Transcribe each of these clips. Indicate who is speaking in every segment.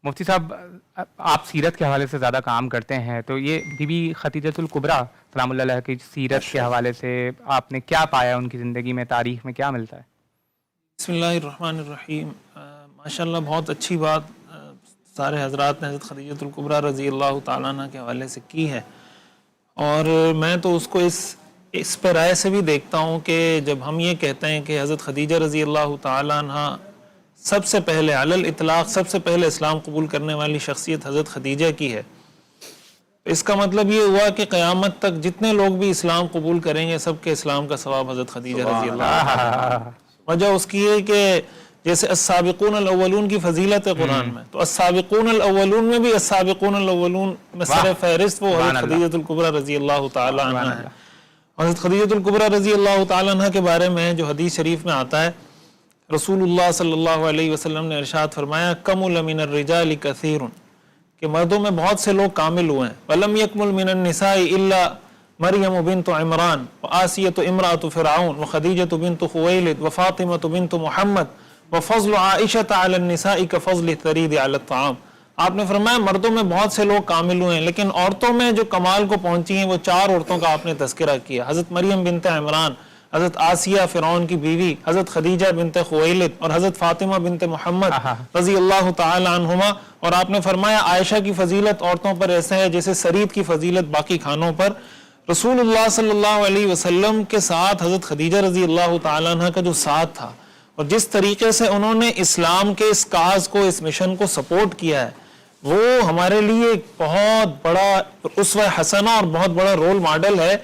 Speaker 1: مفتی صاحب، آپ سیرت کے حوالے سے زیادہ کام کرتے ہیں، تو یہ بی بی خدیجۃ الکبریٰ سلام اللہ علیہ کی سیرت کے حوالے سے آپ نے کیا پایا، ان کی زندگی میں، تاریخ میں کیا ملتا ہے؟
Speaker 2: بسم اللہ الرحمن الرحیم۔ ماشاءاللہ بہت اچھی بات سارے حضرات نے حضرت خدیجۃ الکبریٰ رضی اللہ تعالیٰ عنہ کے حوالے سے کی ہے، اور میں تو اس کو اس پہ رائے سے بھی دیکھتا ہوں کہ جب ہم یہ کہتے ہیں کہ حضرت خدیجہ رضی اللہ تعالیٰ عنہ سب سے پہلے علی الاطلاق سب سے پہلے اسلام قبول کرنے والی شخصیت حضرت خدیجہ کی ہے، اس کا مطلب یہ ہوا کہ قیامت تک جتنے لوگ بھی اسلام قبول کریں گے سب کے اسلام کا ثواب حضرت خدیجہ رضی اللہ تعالیٰ عنہ۔ وجہ اس کی ہے کہ جیسے السابقون الاولون کی فضیلت ہے قرآن میں، تو السابقون الاولون میں بھی السابقون الاولون میں سر فہرست وہ حضرت خدیجۃ الکبریٰ رضی اللہ تعالی عنہ ہے۔ حضرت خدیجۃ الکبریٰ رضی اللہ تعالی عنہ کے بارے میں جو حدیث شریف میں آتا ہے، رسول اللہ صلی اللہ علیہ وسلم نے ارشاد فرمایا کمل من الرجال کثیر، کہ مردوں میں بہت سے لوگ کامل ہوئے ہیں، ولم یکمل من النساء الا مریم بنت عمران وآسیۃ امرأۃ فرعون وخدیجۃ بنت خویلد وفاطمۃ بنت محمد وفضل عائشۃ علی النساء کفضل الثرید علی الطعام۔ آپ نے فرمایا مردوں میں بہت سے لوگ کامل ہوئے ہیں، لیکن عورتوں میں جو کمال کو پہنچی ہیں وہ 4 عورتوں کا آپ نے تذکرہ کیا، حضرت مریم بنت عمران، حضرت آسیہ فرعون کی بیوی، حضرت خدیجہ بنت خویلد اور حضرت فاطمہ بنت محمد رضی اللہ تعالی عنہما، اور آپ نے فرمایا عائشہ کی فضیلت عورتوں پر ایسے ہے جیسے سرید کی فضیلت باقی کھانوں پر۔ رسول اللہ صلی اللہ علیہ وسلم کے ساتھ حضرت خدیجہ رضی اللہ تعالیٰ عنہ کا جو ساتھ تھا اور جس طریقے سے انہوں نے اسلام کے اس کاز کو، اس مشن کو سپورٹ کیا ہے، وہ ہمارے لیے ایک بہت بڑا اسوہ حسنہ اور بہت بڑا رول ماڈل ہے۔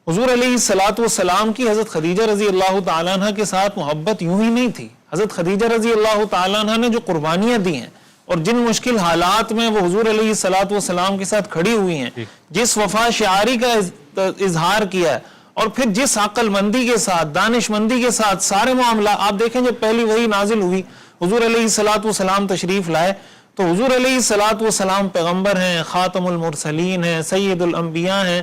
Speaker 2: حضور علیہ الصلوۃ والسلام کی حضرت خدیجہ رضی اللہ تعالیٰ عنہ کے ساتھ محبت یوں ہی نہیں تھی، حضرت خدیجہ رضی اللہ تعالیٰ عنہ نے جو قربانیاں دی ہیں اور جن مشکل حالات میں وہ حضور علیہ الصلوۃ والسلام کے ساتھ کھڑی ہوئی ہیں، جس وفا شعاری کا اظہار کیا ہے، اور پھر جس عقل مندی کے ساتھ، دانش مندی کے ساتھ سارے معاملات، آپ دیکھیں جب پہلی وحی نازل ہوئی حضور علیہ الصلوۃ والسلام تشریف لائے تو حضور علیہ الصلوۃ والسلام پیغمبر ہیں، خاتم المرسلین ہیں، سید الانبیاء ہیں،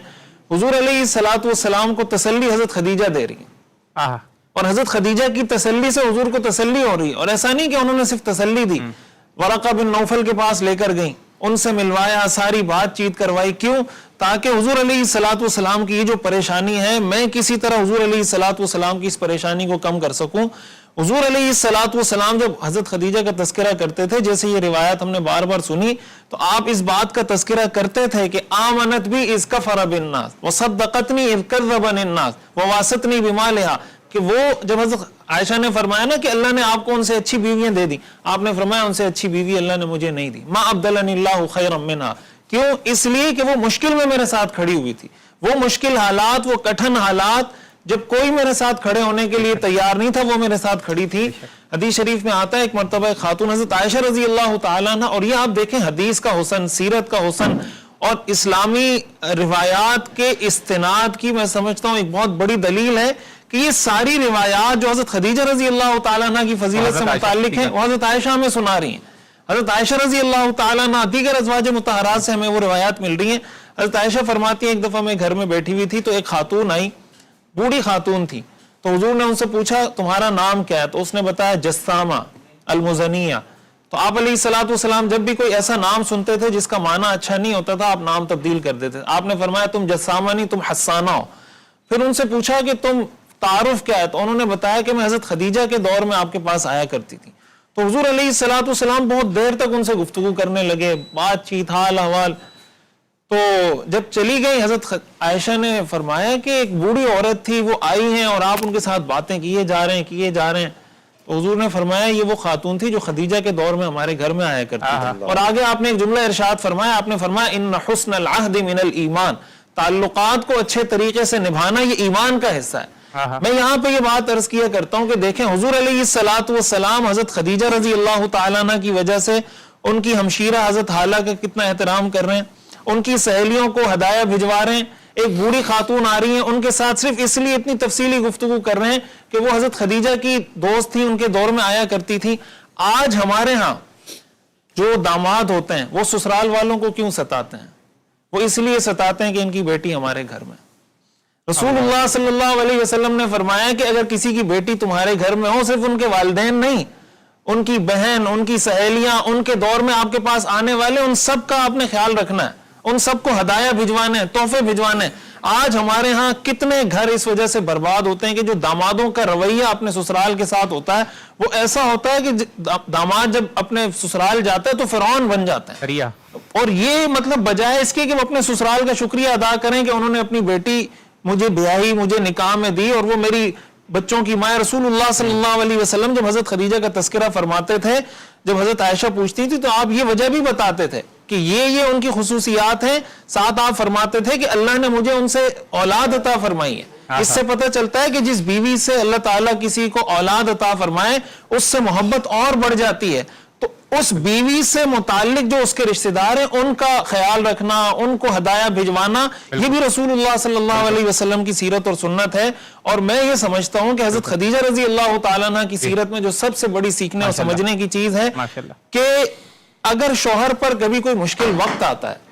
Speaker 2: حضور علیہ الصلوۃ والسلام کو تسلی حضرت خدیجہ دے رہی ہیں، اور حضرت خدیجہ کی تسلی سے حضور کو تسلی ہو رہی ہے، اور ایسا نہیں کہ انہوں نے صرف تسلی دی، ورقہ بن نوفل کے پاس لے کر گئیں، ان سے ملوایا، ساری بات چیت کروائی، کیوں؟ تاکہ حضور علیہ الصلوۃ والسلام کی یہ جو پریشانی ہے میں کسی طرح حضور علیہ الصلوۃ والسلام کی اس پریشانی کو کم کر سکوں۔ حضور علیہ الصلوۃ والسلام جب حضرت خدیجہ کا تذکرہ کرتے تھے، جیسے یہ روایت ہم نے بار بار سنی، تو آپ اس بات کا تذکرہ کرتے تھے کہ آمنت بی اذ کفر بالناس وصدقتنی اذ کذب الناس وواستنی بمالہا، کہ وہ جب حضرت عائشہ نے فرمایا نا کہ اللہ نے آپ کو ان سے اچھی بیویاں دے دی، آپ نے فرمایا ان سے اچھی بیوی اللہ نے مجھے نہیں دی، ما ابدلنی اللہ خیرا منہا، کیوں؟ اس لیے کہ وہ مشکل میں میرے ساتھ کھڑی ہوئی تھی، وہ مشکل حالات، وہ کٹھن حالات جب کوئی میرے ساتھ کھڑے ہونے کے لیے تیار نہیں تھا، وہ میرے ساتھ کھڑی تھی۔ حدیث شریف میں آتا ہے ایک مرتبہ ایک خاتون حضرت عائشہ رضی اللہ تعالیٰ عنہ، اور یہ آپ دیکھیں حدیث کا حسن، سیرت کا حسن اور اسلامی روایات کے استناد کی میں سمجھتا ہوں ایک بہت بڑی دلیل ہے کہ یہ ساری روایات جو حضرت خدیجہ رضی اللہ تعالیٰ عنہ کی فضیلت سے متعلق ہیں وہ حضرت عائشہ ہمیں سنا رہی ہیں۔ حضرت عائشہ رضی اللہ تعالیٰ عنہ، دیگر ازواج مطہرات سے ہمیں وہ روایات مل رہی ہیں۔ حضرت عائشہ فرماتی ہیں ایک دفعہ میں گھر میں بیٹھی ہوئی تھی تو ایک خاتون آئی، بوڑھی خاتون تھی، تو حضور نے ان سے پوچھا تمہارا نام کیا ہے؟ تو اس نے بتایا جسامہ المزنیہ۔ تو آپ علیہ الصلوۃ والسلام جب بھی کوئی ایسا نام سنتے تھے جس کا معنی اچھا نہیں ہوتا تھا، آپ نام تبدیل کر دیتے تھے۔ آپ نے فرمایا تم جسامہ نہیں، تم حسانہ ہو۔ پھر ان سے پوچھا کہ تم تعارف کیا ہے؟ تو انہوں نے بتایا کہ میں حضرت خدیجہ کے دور میں آپ کے پاس آیا کرتی تھی۔ تو حضور علیہ الصلوۃ والسلام بہت دیر تک ان سے گفتگو کرنے لگے، بات چیت، حال احوال۔ تو جب چلی گئی حضرت عائشہ نے فرمایا کہ ایک بوڑھی عورت تھی، وہ آئی ہیں اور آپ ان کے ساتھ باتیں کیے جا رہے ہیں۔ تو حضور نے فرمایا یہ وہ خاتون تھی جو خدیجہ کے دور میں ہمارے گھر میں آیا کرتی تھی۔ اور آگے آپ نے ایک جملہ ارشاد فرمایا، آپ نے فرمایا ان حسن العہد من الایمان، تعلقات کو اچھے طریقے سے نبھانا یہ ایمان کا حصہ ہے۔ میں یہاں پہ یہ بات عرض کیا کرتا ہوں کہ دیکھیں حضور علیہ الصلوۃ والسلام حضرت خدیجہ رضی اللہ تعالیٰ عنہ کی وجہ سے ان کی ہمشیرہ حضرت حالہ کا کتنا احترام کر رہے ہیں، ان کی سہیلیوں کو ہدایہ بھجوا رہے ہیں، ایک بوڑھی خاتون آ رہی ہیں ان کے ساتھ صرف اس لیے اتنی تفصیلی گفتگو کر رہے ہیں کہ وہ حضرت خدیجہ کی دوست تھی، ان کے دور میں آیا کرتی تھی۔ آج ہمارے ہاں جو داماد ہوتے ہیں وہ سسرال والوں کو کیوں ستاتے ہیں؟ وہ اس لیے ستاتے ہیں کہ ان کی بیٹی ہمارے گھر میں۔ رسول اللہ صلی اللہ علیہ وسلم نے فرمایا کہ اگر کسی کی بیٹی تمہارے گھر میں ہو، صرف ان کے والدین نہیں، ان کی بہن، ان کی سہیلیاں، ان کے دور میں آپ کے پاس آنے والے، ان سب کا آپ نے خیال رکھنا ہے، ان سب کو ہدایہ بھجوانے ہیں، تحفے بھجوانے ہیں۔ آج ہمارے ہاں کتنے گھر اس وجہ سے برباد ہوتے ہیں کہ جو دامادوں کا رویہ اپنے سسرال کے ساتھ ہوتا ہے وہ ایسا ہوتا ہے کہ داماد جب اپنے سسرال جاتا ہے تو فرعون بن جاتا ہے۔
Speaker 1: ریا
Speaker 2: اور یہ مطلب بجائے اس کے کہ وہ اپنے سسرال کا شکریہ ادا کریں کہ انہوں نے اپنی بیٹی مجھے بیاہی، مجھے نکاح میں دی، اور وہ میری بچوں کی ماں۔ رسول اللہ صلی اللہ علیہ وسلم جب حضرت خدیجہ کا تذکرہ فرماتے تھے، جب حضرت عائشہ پوچھتی تھی تو آپ یہ وجہ بھی بتاتے تھے کہ یہ ان کی خصوصیات ہیں، ساتھ آپ فرماتے تھے کہ اللہ نے مجھے ان سے اولاد عطا فرمائی ہے۔ اس سے پتہ چلتا ہے کہ جس بیوی سے اللہ تعالیٰ کسی کو اولاد عطا فرمائے اس سے محبت اور بڑھ جاتی ہے، تو اس بیوی سے متعلق جو اس کے رشتہ دار ہیں ان کا خیال رکھنا، ان کو ہدایہ بھجوانا، یہ بھی رسول اللہ صلی اللہ علیہ وسلم کی سیرت اور سنت ہے۔ اور میں یہ سمجھتا ہوں کہ حضرت خدیجہ رضی اللہ تعالیٰ عنہ کی سیرت میں جو سب سے بڑی سیکھنے اور سمجھنے کی چیز ہے کہ اگر شوہر پر کبھی کوئی مشکل وقت آتا ہے،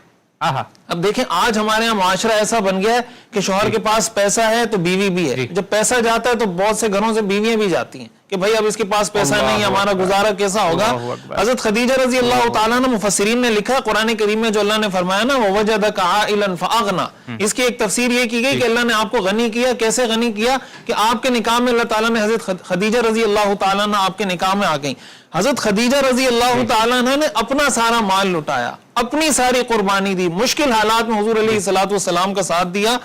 Speaker 2: اب دیکھیں آج ہمارے یہاں معاشرہ ایسا بن گیا ہے کہ شوہر کے پاس پیسہ ہے تو بیوی بھی ہے، جب پیسہ جاتا ہے تو بہت سے گھروں سے بیویاں بھی جاتی ہیں کہ بھائی اب اس کے پاس پیسہ نہیں ہے، ہمارا گزارا کیسا ہوگا۔ حضرت خدیجہ رضی اللہ تعالیٰ عنہ، مفسرین نے لکھا ہے قرآن کریم میں جو اللہ نے فرمایا نا وَوَجَدَكَ عَائِلًا فَأَغْنَى، اس کی ایک تفسیر یہ کی گئی کہ اللہ نے آپ کو غنی کیا۔ کیسے غنی کیا؟ کہ آپ کے نکاح میں اللہ تعالیٰ نے حضرت خدیجہ رضی اللہ تعالیٰ عنہ آپ کے نکاح میں آ گئیں۔ حضرت خدیجہ رضی اللہ تعالیٰ عنہ نے اپنا سارا مال لٹایا، اپنی ساری قربانی دی، مشکل حالات میں حضور علیہ الصلوۃ والسلام کا ساتھ دیا۔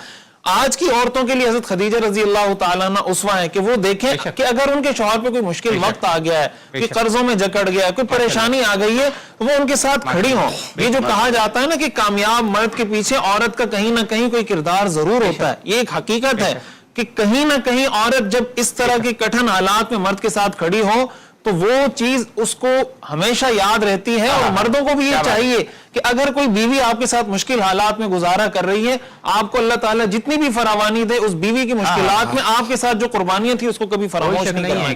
Speaker 2: آج کی عورتوں کے لیے حضرت خدیجہ رضی اللہ تعالیٰ عنہ اسوہ ہے کہ وہ دیکھیں کہ اگر ان کے شوہر پہ کوئی مشکل وقت آ گیا ہے، کہ قرضوں میں جکڑ گیا ہے، کوئی پریشانی آ گئی ہے، وہ ان کے ساتھ کھڑی ہوں۔ یہ جو کہا جاتا ہے نا کہ کامیاب مرد کے پیچھے عورت کا کہیں نہ کہیں کوئی کردار ضرور ہوتا ہے، یہ ایک حقیقت ہے کہ کہیں نہ کہیں عورت جب اس طرح کے کٹھن حالات میں مرد کے ساتھ کھڑی ہو تو وہ چیز اس کو ہمیشہ یاد رہتی ہے۔ اور مردوں کو بھی یہ چاہیے کہ اگر کوئی بیوی آپ کے ساتھ مشکل حالات میں گزارا کر رہی ہے، آپ کو اللہ تعالیٰ جتنی بھی فراوانی دے، اس بیوی کی مشکلات میں آپ کے ساتھ جو قربانیاں تھی اس کو کبھی فراموش نہیں کرنا چاہیے۔